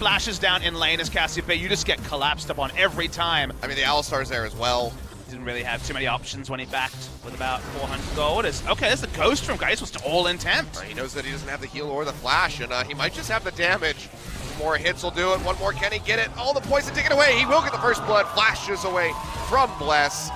flashes down in lane as Cassiopeia, you just get collapsed upon every time. I mean, the Alistar's there as well. Didn't really have too many options when he backed with about 400 gold. Okay, there's the ghost from Geist, was all in tempt. He knows that he doesn't have the heal or the flash, and he might just have the damage. More hits will do it. One more, can he get it? All the poison taken away. He will get the first blood. Flashes away from Bless.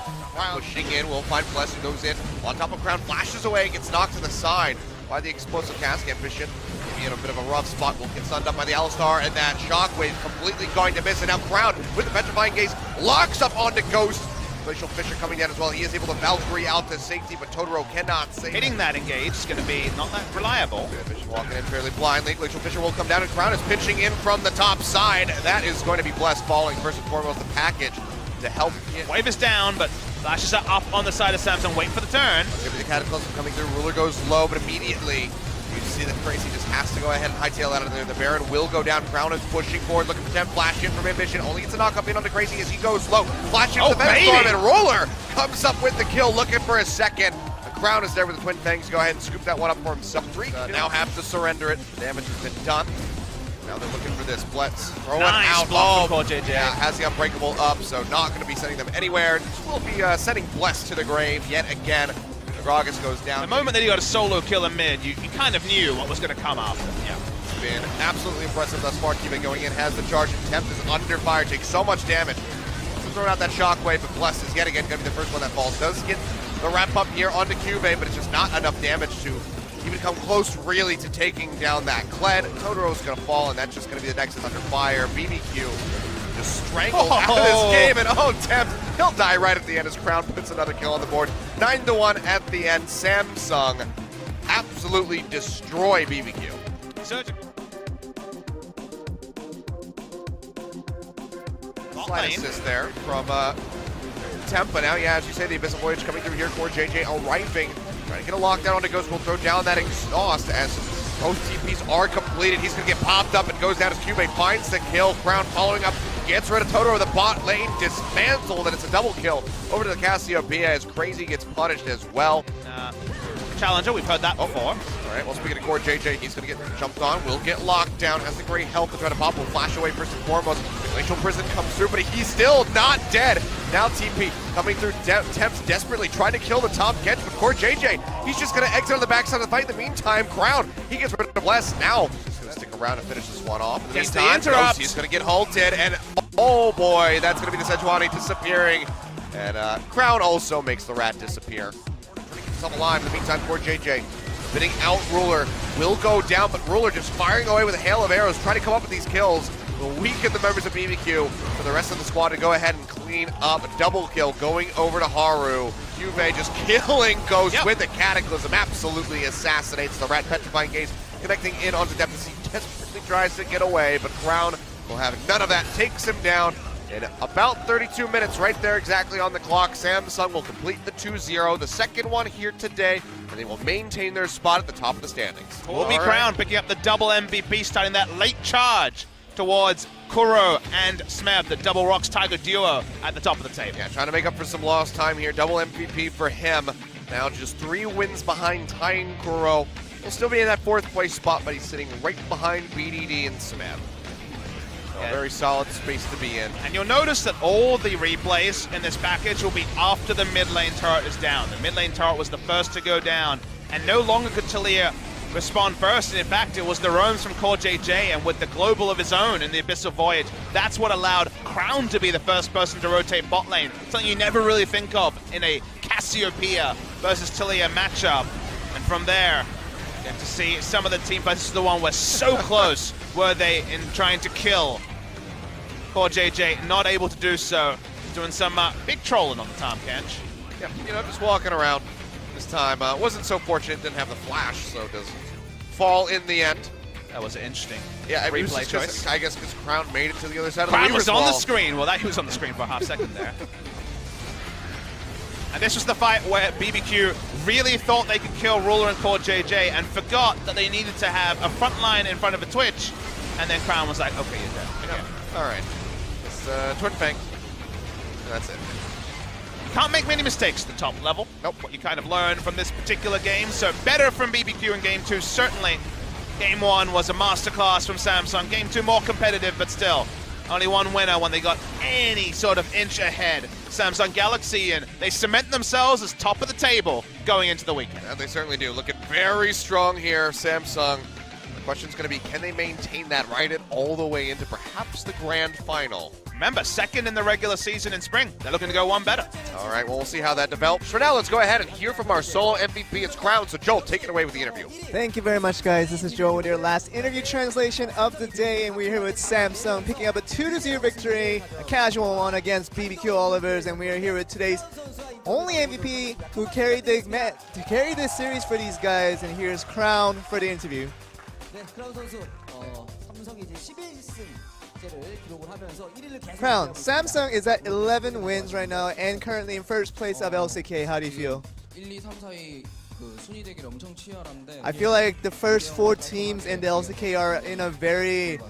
Pushing in, will find Bless, who goes in on top of Crown, flashes away, gets knocked to the side by the explosive cast ambition. Maybe in a bit of a rough spot, will get stunned up by the Alistar, and that shockwave completely going to miss. And now Crown with the petrifying gaze locks up onto Ghost. Glacial Fisher coming down as well. He is able to Valkyrie out to safety, but Totoro cannot save. Hitting that engage is going to be not that reliable. Fisher walking in fairly blindly. Glacial Fisher will come down, and Crown is pinching in from the top side. That is going to be Bless falling. First and foremost, the package to help. Wave is down, but flashes are up on the side of Samsung. Wait for the turn. Maybe the Cataclysm coming through. Ruler goes low, but immediately you see that Crazy just has to go ahead and hightail out of there. The Baron will go down. Crown is pushing forward, looking for temp. Flash in from Ambition. Only gets a knock up in onto Crazy as he goes low. Flash into the Venom, and Ruler comes up with the kill, looking for a second. The Crown is there with the Twin Fangs. Go ahead and scoop that one up for himself. Now have to surrender it. The damage has been done. Now they're looking for this. Blitz throwing out. Block from JJ. Yeah, has the Unbreakable up, so not going to be sending them anywhere. Will be sending Bless to the grave yet again. Gragas goes down. The moment that he got a solo kill in mid, you kind of knew what was going to come after. Yeah. It's been absolutely impressive thus far. Kiba going in, has the charge, and Tempt is under fire, takes so much damage. Throwing out that shockwave, but Bless is yet again going to be the first one that falls. Does get the wrap up here onto Cube, but it's just not enough damage to even come close really to taking down that Kled. Totoro's going to fall, and that's just going to be the next under fire. BBQ just strangled out of this game, and Tempt, he'll die right at the end as Crown puts another kill on the board. 9-1 at the end. Samsung absolutely destroy BBQ. Slight assist there from Temp, but now, yeah, as you say, the Abyssal Voyage coming through here. Core JJ arriving, trying to get a lockdown onto Ghost. Will throw down that exhaust as both TPs are completed. He's going to get popped up and goes down as Cube, finds the kill. Crown following up, gets rid of Totoro. The bot lane dismantled, and it's a double kill over to the Cassiopeia as Crazy gets punished as well. Challenger, we've heard that before. All right, well, speaking of Core JJ, he's going to get jumped on, will get locked down, has the great health to try to pop, will flash away first and foremost. The Glacial Prison comes through, but he's still not dead. Now TP coming through, Temps desperately trying to kill the top catch, but Core JJ, he's just going to exit on the backside of the fight. In the meantime, Crown, he gets rid of Bless. Now, he's going to stick around and finish this one off. In the meantime, he's going to get halted, and oh boy, that's going to be the Sejuani disappearing. And Crown also makes the rat disappear. Alive. In the meantime, Core JJ spitting out Ruler, will go down, but Ruler just firing away with a hail of arrows, trying to come up with these kills, will weaken the members of BBQ for the rest of the squad to go ahead and clean up. A double kill going over to Haru. Juve just killing Ghost with the Cataclysm, absolutely assassinates the rat. Petrifying Gaze connecting in onto Depth. He desperately tries to get away, but Crown will have none of that, takes him down. In about 32 minutes, right there exactly on the clock, Samsung will complete the 2-0, the second one here today, and they will maintain their spot at the top of the standings. Will be Crown picking up the double MVP, starting that late charge towards Kuro and Smeb, the Double Rocks Tiger duo at the top of the table. Yeah, trying to make up for some lost time here. Double MVP for him. Now just 3 wins behind tying Kuro. He'll still be in that 4th place spot, but he's sitting right behind BDD and Smeb. A very solid space to be in. And you'll notice that all the replays in this package will be after the mid lane turret is down. The mid lane turret was the first to go down, and no longer could Talia respond first. And in fact, it was the roams from Core JJ, and with the global of his own in the Abyssal Voyage, that's what allowed Crown to be the first person to rotate bot lane. Something you never really think of in a Cassiopeia versus Talia matchup. And from there, you have to see some of the team fights. This is the one where so close were they in trying to kill Core JJ, not able to do so. Doing some big trolling on the Tom Kench. Yeah, you know, just walking around this time. Wasn't so fortunate, didn't have the flash, so does fall in the end. That was interesting. Yeah, replay choice. I guess because Crown made it to the other side Crown of the was Reaver's on wall. the screen. Well, he was on the screen for a half second there. And this was the fight where BBQ really thought they could kill Ruler and Core JJ and forgot that they needed to have a front line in front of a Twitch. And then Crown was like, okay, you're dead. Okay. Yeah. All right. It's Twin Fang. That's it. Can't make many mistakes at the top level. Nope. What you kind of learned from this particular game. So better from BBQ in game 2, certainly. Game 1 was a masterclass from Samsung. Game 2 more competitive, but still. Only one winner when they got any sort of inch ahead. Samsung Galaxy, and they cement themselves as top of the table going into the weekend. Yeah, they certainly do. Looking very strong here, Samsung. The question's going to be, can they maintain that, ride it all the way into perhaps the grand final? Remember, second in the regular season in spring. They're looking to go one better. All right, well, we'll see how that develops. For now, let's go ahead and hear from our solo MVP. It's Crown. So, Joel, take it away with the interview. Thank you very much, guys. This is Joel with your last interview translation of the day, and we're here with Samsung picking up a 2-0 victory, a casual one against BBQ Olivers, and we are here with today's only MVP who carried this series for these guys, and here's Crown for the interview. 네, 크라운 선수 삼성이 이제 11승째를 기록을 하면서 1위를 계속 Crown, Samsung is at 11 wins right now and currently in first place of LCK. How do you feel? 1, 2, 3, 4위 그 순위 대결 엄청 치열한데 I feel like the first 4 teams in the LCK are in a very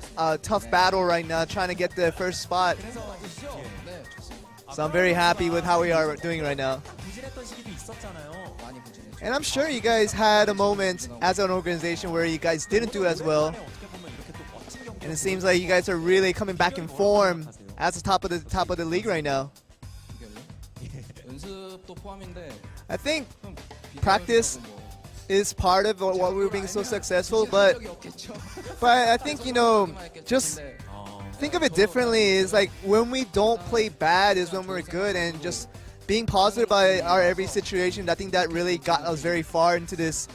tough battle right now, trying to get the first spot. 네, 좋습니다. So I'm very happy with how we are doing right now. 부진했던 시기도 있었잖아요. 많이 부진했죠. And I'm sure you guys had a moment as an organization where you guys didn't do as well. 어떻게 보면 이렇게 또 멋진 경기 And it seems like you guys are really coming back in form as the top of the league right now. 비결요? 연습도 포함인데 I think 좀 practice 뭐 is part of why we're being so successful, but I think, you know, just think of it differently. Is like when we don't play bad is when we're good, and just being positive by our every situation. I think that really got us very far into this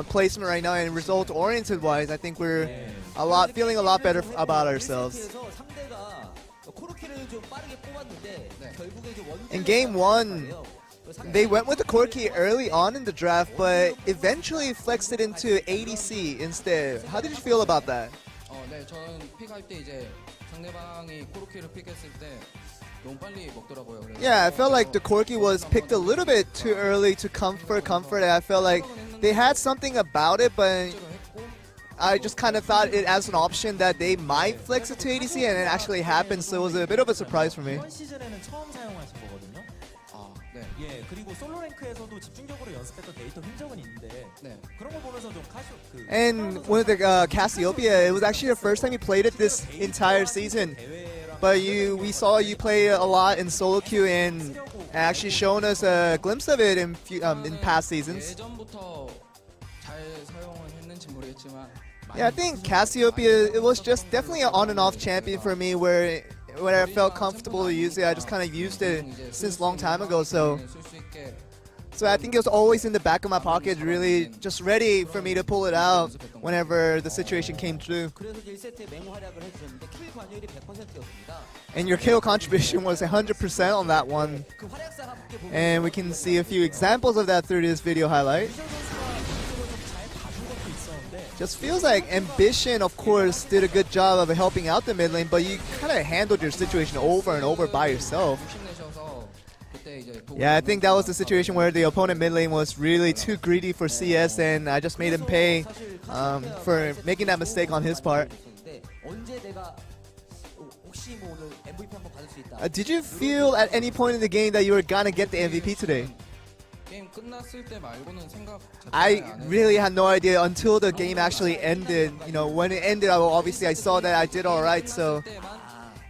placement right now, and result oriented wise, I think we're feeling a lot better about ourselves. 그래서 상대가 코르키를 좀 빠르게 뽑았는데 결국에 이제 원딜을 In game 1, they went with the Corki early on in the draft, but eventually flexed it into ADC instead. How did you feel about that? 네, 저는 픽할 때 이제 상대방이 코르키를 픽했을 때 너무 빨리 먹더라고요. 그래서 Yeah, I felt like the Corki was picked a little bit too early to comfort. And I felt like they had something about it, but 실제로 했고 I just kind of thought it as an option that they might flex it to ADC, and it actually happened, so it was a bit of a surprise for me. 이번 시즌에는 처음 사용하신 거거든요. 네. 예, 그리고 솔로 랭크에서도 집중적으로 연습했던 데이터 흔적은 있는데 네. 그런 거 보면서 좀 And with the Cassiopeia, it was actually the first time you played it this entire season. But we saw you play a lot in solo queue and actually shown us a glimpse of it in past seasons. 예전부터 잘 사용은 했는지 모르겠지만 Yeah, I think Cassiopeia, it was just definitely an on and off champion for me where I felt comfortable to use it. I just kind of used it since long time ago. So 쓸수 있게 I think it was always in the back of my pocket, really just ready for me to pull it out whenever the situation came through. 그래서 1세트에 맹활약을 해주셨는데 킬 관여율이 100%였습니다. And your kill contribution was 100% on that one. 그 활약상 함께 보면 And we can see a few examples of that through this video highlight. Just feels like Ambition, of course, did a good job of helping out the mid lane, but you kind of handled your situation over and over by yourself. 힘내셔서 그때 이제 Yeah, I think that was the situation where the opponent mid lane was really too greedy for CS, and I just made him pay for making that mistake on his part. 언제 내가 혹시 뭐 오늘 MVP 한번 받을 수 있다. Did you feel at any point in the game that you were gonna get the MVP today? 게임 끝났을 때 말고는 생각 I 자체를 안 really had no idea until the game actually ended. You know, when it ended, obviously I saw that I did all right. So,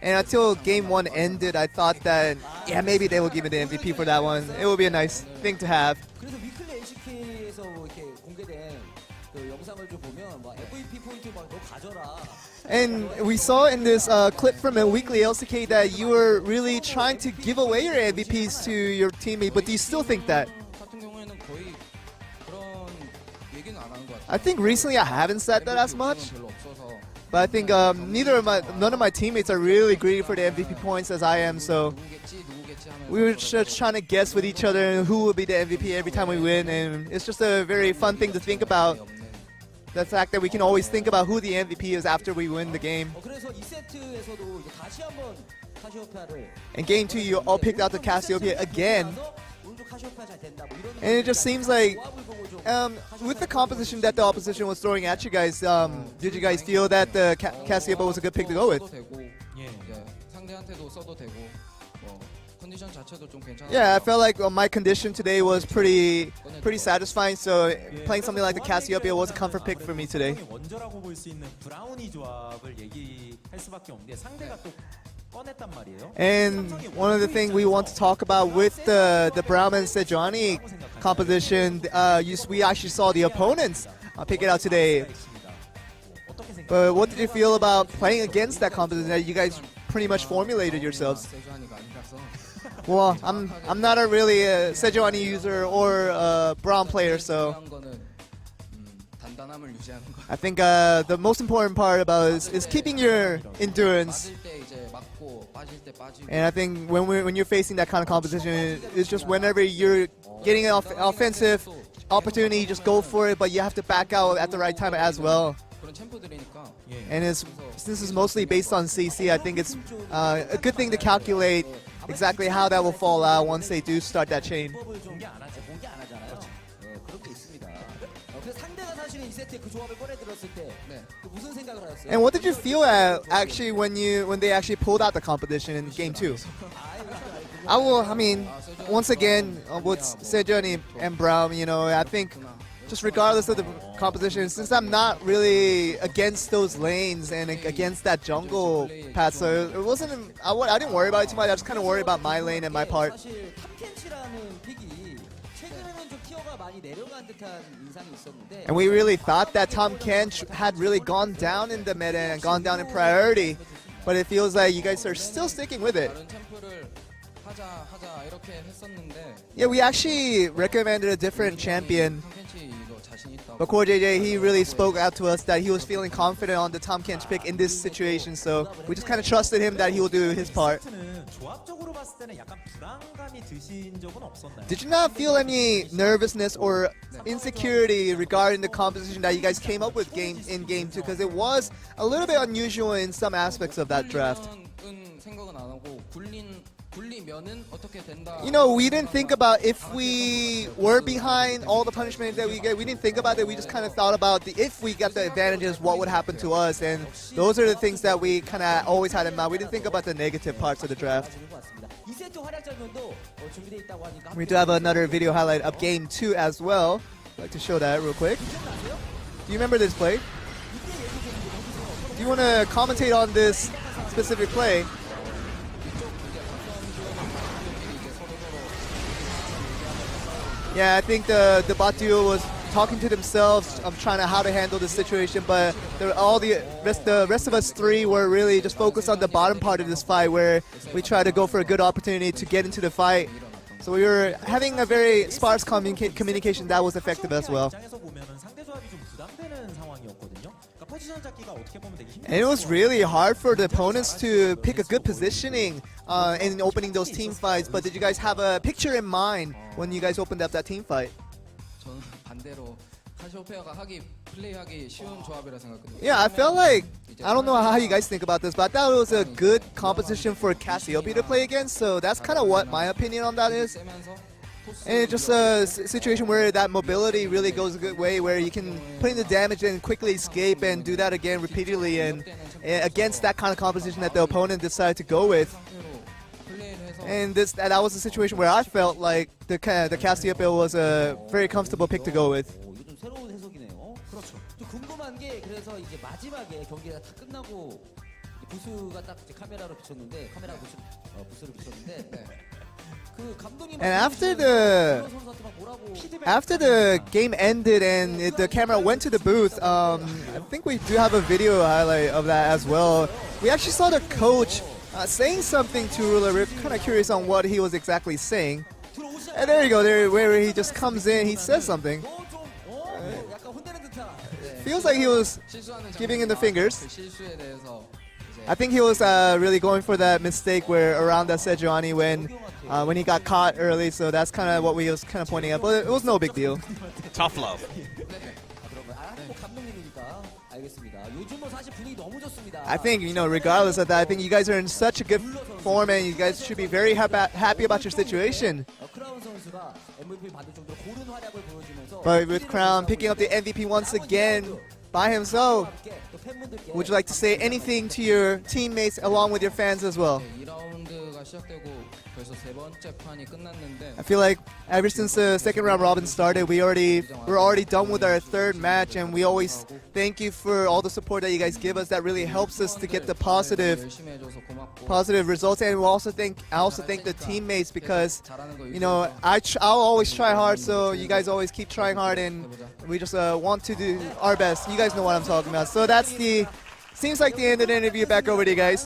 and until game 1 ended, I thought that yeah, maybe they will give me the MVP for that one. It would be a nice thing to have. 그래서 위클리 LCK에서 이렇게 공개된 그 영상을 좀 보면 막 MVP 포인트 막 너 가져라. And we saw in this clip from a weekly LCK that you were really trying to give away your MVPs to your teammate, but do you still think that? 같은 경우에는 거의 그런 얘기는 안 한 것 같아요. I think recently I haven't said that as much, 별로 없어서 but I think none of my teammates are really greedy for the MVP points as I am, so 누구겠지 하면서 we were just trying to guess with each other who will be the MVP every time we win, and it's just a very fun thing to think about. The fact that we can always think about who the MVP is after we win the game. 그래서 2세트에서도 이제 다시 한번 카시오페아를 In game 2, you all picked out the Cassiopeia again, 오늘도 카시오페아 잘 된다. 뭐 이런 and it just seems like 조합을 보고 좀 with the composition that the opposition was throwing at you guys, did you guys feel that the Cassiopeia was a good pick to go with? 써도 되고 이제 상대한테도 써도 되고 뭐 컨디션 자체도 좀 괜찮아요. Yeah, I felt like my condition today was pretty satisfying. So playing something like the Cassiopeia was a comfort pick for me today. 원저라고 볼 수 있는 브라우니 조합을 얘기할 수밖에 없는데 상대가 또 꺼냈단 말이에요. And one of the things we want to talk about with the Braum and Sejuani composition, we actually saw the opponents pick it out today. But what did you feel about playing against that composition that you guys pretty much formulated yourselves? 세주하니가 아니라서 Well, I'm not a really Sejuani user or a Braum player, so 중요한 거는 단단함을 유지하는 거. I think the most important part about it is keeping your endurance. 맞을 때 이제 맞고 빠질 때 빠지고. And I think when you're facing that kind of competition, it's just whenever you're getting an offensive opportunity, you just go for it, but you have to back out at the right time as well. 그런 챔프들이니까. And since it's mostly based on CC, I think it's a good thing to calculate exactly how that will fall out once they do start that chain. 공개 안 하잖아요. 그런 게 있습니다. 그래서 상대가 사실은 이 세트에 그 조합을 꺼내 들었을 때 네. 무슨 생각을 하셨어요? And what did you feel actually when they actually pulled out the competition in game 2? I mean, once again, with Sejuani and Braum, I think just regardless of the composition, since I'm not really against those lanes and against that jungle path, so it wasn't. I didn't worry about it too much. I just kind of worried about my lane and my part. 사실 탐켄치라는 픽이 최근에는 좀 티어가 많이 내려간 듯한 인상이 있었는데 And we really thought that Tom Kench had really gone down in the meta and gone down in priority, but it feels like you guys are still sticking with it. 다른 챔프를 하자 이렇게 했었는데. Yeah, we actually recommended a different champion. 탐켄치 이거 자신 있다고. But Core JJ, he really spoke out to us that he was feeling confident on the Tom Kench pick in this situation, so we just kind of trusted him that he will do his part. 는 조합적으로 봤을 때는 약간 불안감이 드신 적은 없었나요? Did you not feel any nervousness or insecurity regarding the composition that you guys came up with in game 2? Because it was a little bit unusual in some aspects of that draft. 굴리면은 생각은 안 하고 굴리면은 어떻게 된다. We didn't think about if we were behind all the punishment that we get. We didn't think about it. We just kind of thought about if we got the advantages, what would happen to us. And those are the things that we kind of always had in mind. We didn't think about the negative parts of the draft. 이 세트 활약 장면도 준비되어 있다고 하니까 We do have another video highlight of game 2 as well. I'd like to show that real quick. Do you remember this play? Do you want to commentate on this specific play? Yeah, I think the bot duo was talking to themselves, trying to how to handle the situation, but the rest of us three were really just focused on the bottom part of this fight, where we try to go for a good opportunity to get into the fight. So we were having a very sparse communication that was effective as well. 입장에서 보면은 상대 조합이 좀 부담되는 상황이었거든요. 그러니까 포지션 잡기가 어떻게 보면 되게 And it was really hard for the opponents to pick a good positioning in opening those team fights. But did you guys have a picture in mind when you guys opened up that team fight? 저는 반대로 카시오페아가 플레이하기 쉬운 조합이라 생각했거든요. Yeah, I felt like, I don't know how you guys think about this, but I thought it was a good composition for Cassiopeia to play against. So that's kind of what my opinion on that is. 세면서 And it's just a situation where that mobility really goes a good way, where you can put in the damage and quickly escape and do that again repeatedly, and against that kind of composition that the opponent decided to go with. 플레이를 해서 And that was a situation where I felt like the Cassiopeia was a very comfortable pick to go with. 이거 좀 새로운 해석이네요. 그렇죠. 좀 궁금한 게 그래서 이제 마지막에 경기가 다 끝나고 부스가 딱 이제 카메라로 비쳤는데 부스를 비쳤는데 그 감독님 And after the game ended and the camera went to the booth, I think we do have a video highlight of that as well. We actually saw the coach saying something to Ruler. We're kind of curious on what he was exactly saying. And there you go, where he just comes in, he says something. 약간 혼내는 듯한 Feels like he was 실수하는 giving him the fingers. 그 실수에 대해서 I think he was really going for that mistake where around that Sejuani when he got caught early, so that's kind of what we was kind of pointing at. But it was no big deal. Tough love. 또 감독님이니까 알겠습니다. 요즘 뭐 사실 분위기 너무 좋습니다. I think, regardless of that, I think you guys are in such a good form and you guys should be very happy about your situation. 크라운 선수가 MVP 받을 정도로 고른 활약을 보여주면서 But with Crown picking up the MVP once again by himself, 또 팬분들께 would you like to say anything to your teammates along with your fans as well? 2라운드가 대회가 시작되고 벌써 세 번째 판이 끝났는데 I feel like ever since the second round robin started, we're already done with our third match, and we always thank you for all the support that you guys give us. That really helps us to get the 열심히 해줘서 고맙고 positive results. And I also thank the teammates because you know I'll always try hard, so you guys always keep trying hard, and we just want to do our best. You guys know what I'm talking about. So seems like the end of the interview. Back over to you guys.